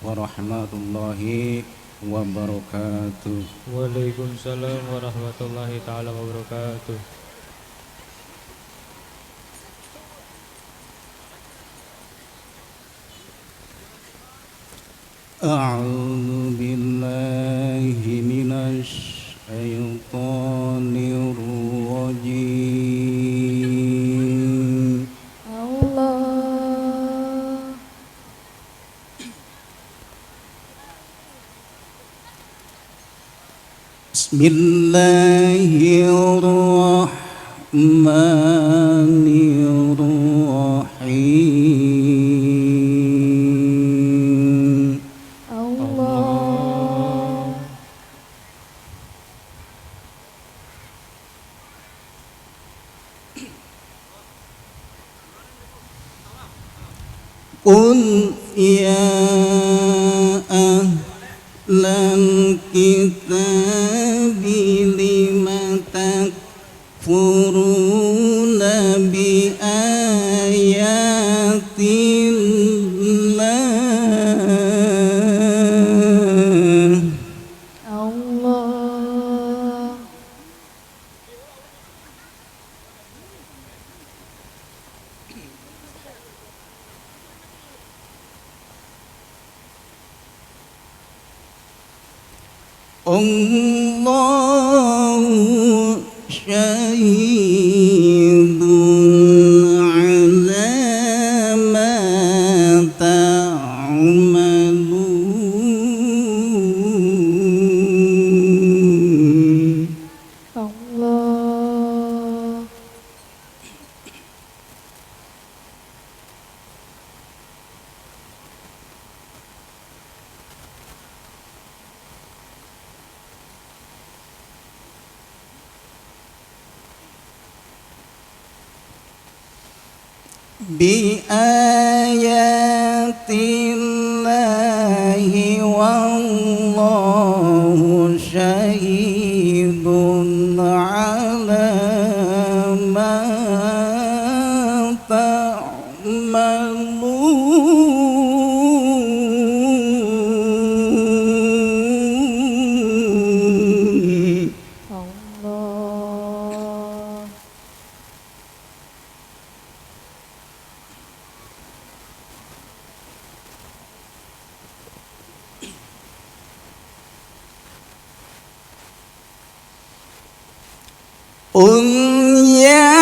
warahmatullahi wabarakatuh. Waalaikumsalam warahmatullahi taala wabarakatuh. A'udzu billahi minasy syaithanir rajim. Allah. Bismillahirrahmanirrahim. Allah. Qul ya ahlal kitabi lima takfuruna bi ayatillah. Allah. Allahu syahidun ala ma ta'malun. Allah. Bi ayatillahi wallahu syahidun ala ma ta'malun. Allah. Qul ya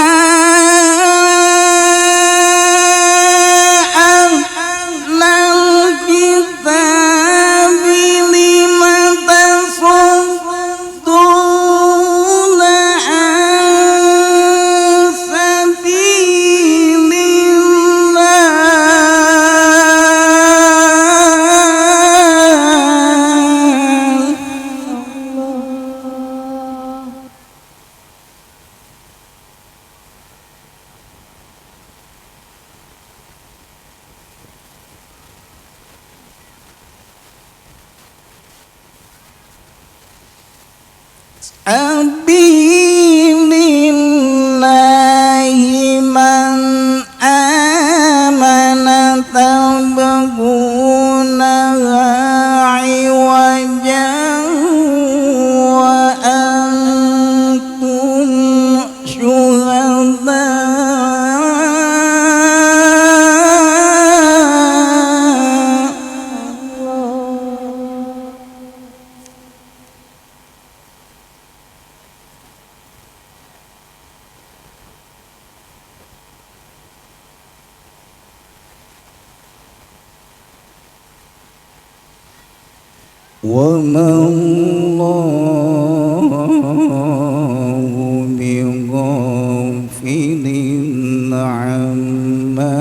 ahlal kitabi lima tasudduna an sabilillah. Allah. Abilillahi man amana tabghuna iwajan wa antum syuhada. وما الله بغافل عما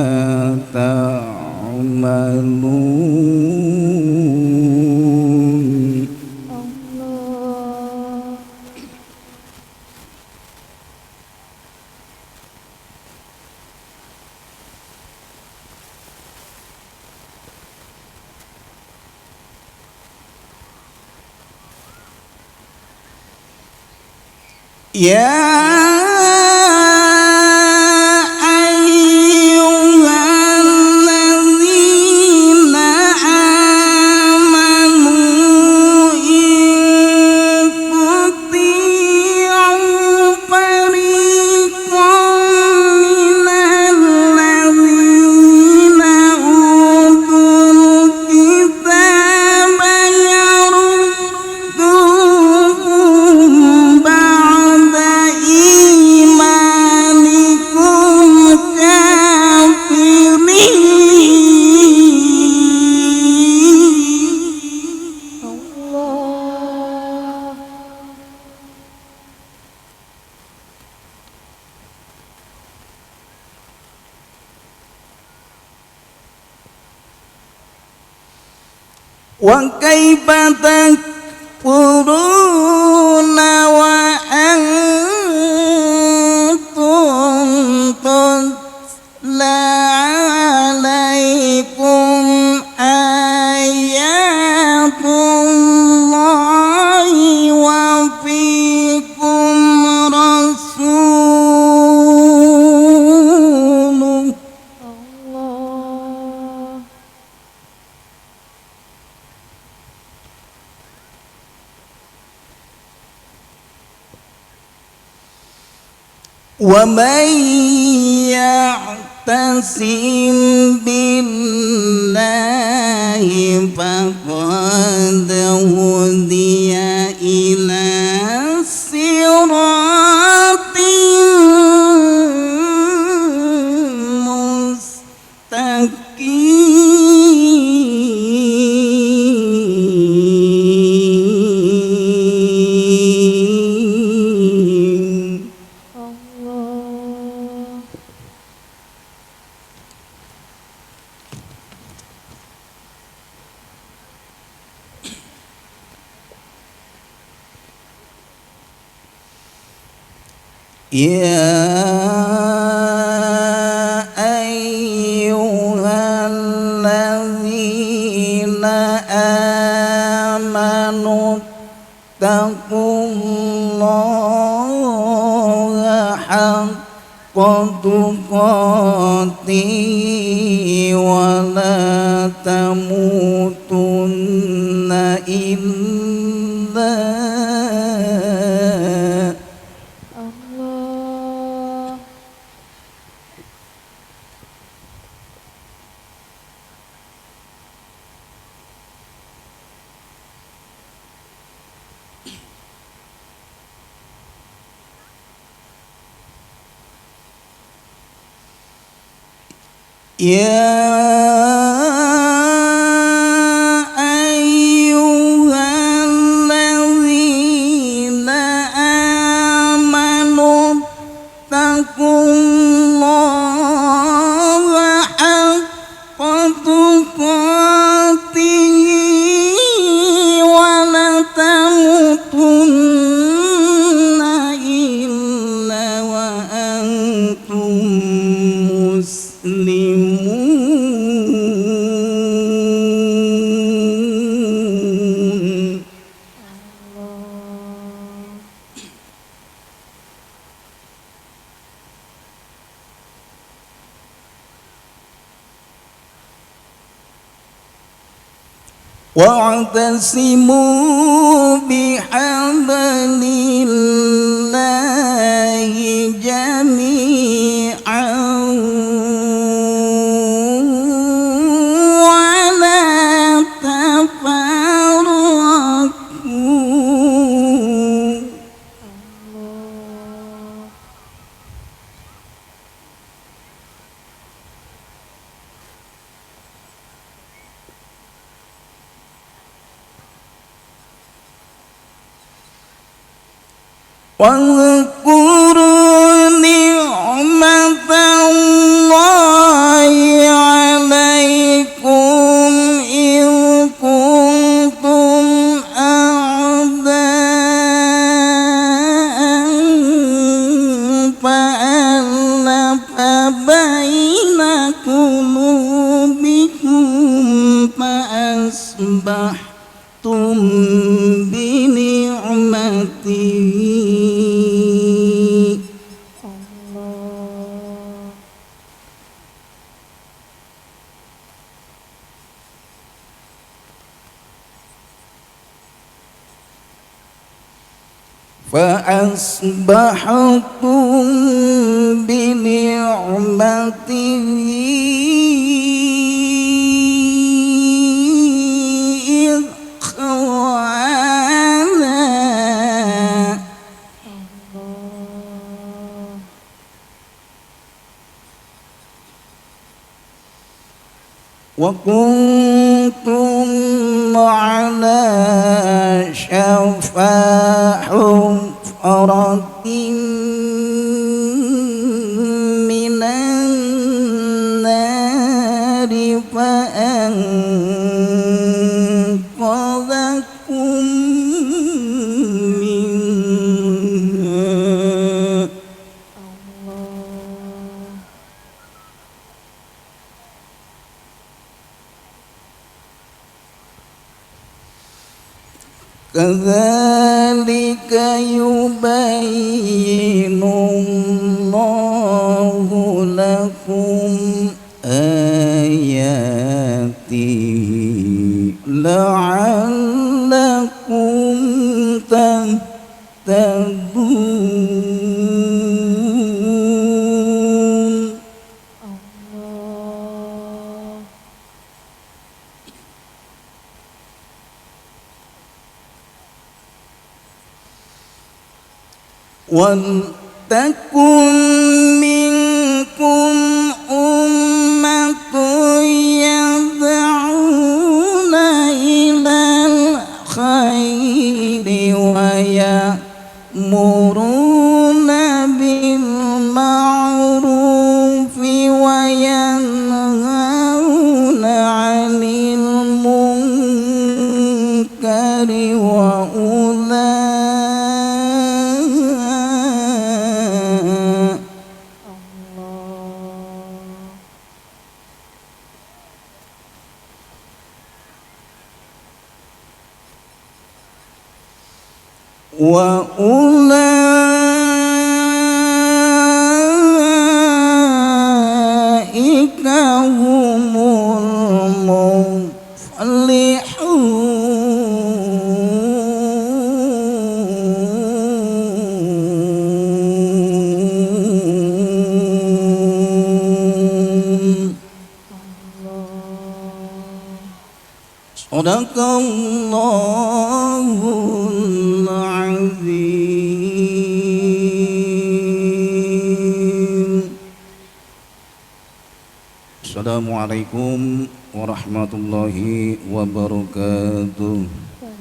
تعملون. Allah. Ya ayyuhalladzina وكيف تكفرون وأنتم تتلى عليكم آيات الله وفيكم رسوله الله ومن يعتصم بالله فقد هدي إلى صراط مستقيم الله يا أيها الذين آمنوا اتقوا الله حق تقاته ولا تموتن إلا الله يا أيها الذين آمنوا اتقوا الله حق تقاته ولا تموتن إلا وأنتم مسلمون واعتصموا بحبل الله جميعا ولا تفرقوا واذكروا نعمة الله عليكم إذ كنتم أعداء فألف بين قلوبكم فأصبحتم بنعمته فأصبحتم بنعمته إخوانا وكنتم على شفا حفرة من النار فأنقذكم كذلك يبين الله لكم آياته لعلكم تهتدون. الله. ولتكن منكم أمة يدعون إلى الخير ويأمرون بالمعروف وينهون عن المنكر وأولئك هم المفلحون. صدق الله العظيم. السلام عليكم ورحمة الله وبركاته.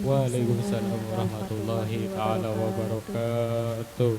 Waalaikumsalam warahmatullahi taala wabarakatuh.